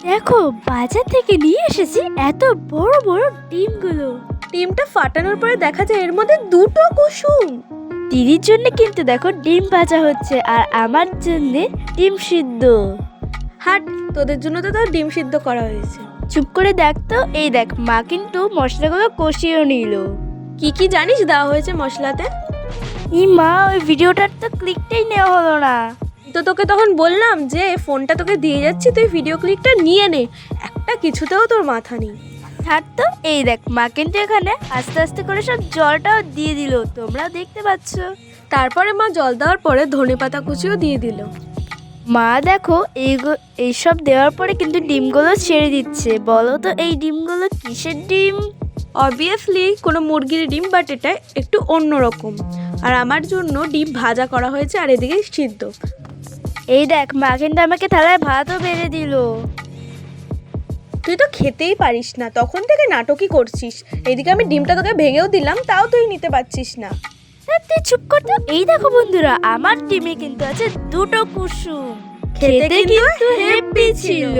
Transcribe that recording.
দেখো বাজার থেকে নিয়ে এসেছি এত বড় বড় ডিমগুলো। ডিমটা ফাটানোর পরে দেখা যায় এর মধ্যে দুটো কুসুম। দিদির জন্য কিন্তু দেখো ডিম ভাজা হচ্ছে আর আমার জন্য ডিম সিদ্ধ। হাট, তোদের জন্য তো ডিম সিদ্ধ করা হয়েছে। চুপ করে দেখ তো, এই দেখ মা কিন্তু মশলাগুলো কষিয়েও নিল। কি কি জানিস দেওয়া হয়েছে মশলাতে? ই মা, ওই ভিডিওটার তো ক্লিকটাই নেওয়া হলো না। তো তোকে তখন বললাম যে ফোনটা তোকে দিয়ে যাচ্ছি, তুই ভিডিও ক্লিকটা নিয়ে নে। একটা কিছুতেও তোর মাথা নেই। ছাড় তো, এই দেখ মা কিন্তু এখানে আস্তে আস্তে করে সব জলটাও দিয়ে দিল, তোমরা দেখতে পাচ্ছ। তারপরে মা জল দেওয়ার পরে ধনেপাতা কুচিও দিয়ে দিল। মা দেখো এইসব দেওয়ার পরে কিন্তু ডিমগুলো ছেড়ে দিচ্ছে। বলো তো এই ডিমগুলো কিসের ডিম? অবভিয়াসলি কোনো মুরগির ডিম, বাট এটা একটু অন্যরকম। আর আমার জন্য ডিম ভাজা করা হয়েছে আর এদিকে সিদ্ধ। এই দেখ মা কিন্তু আমাকে থালায় ভাতও বেড়ে দিল। তুই তো খেতেই পারিস না, তখন থেকে নাটকই করছিস। এইদিকে আমি ডিমটা তোকে ভেঙেও দিলাম, তাও তুই নিতে পারছিস না। তুই চুপ কর তো। এই দেখো বন্ধুরা, আমার ডিমে কিন্তু আছে দুটো কুসুম। খেতে কিন্তু হেব্বি ছিল।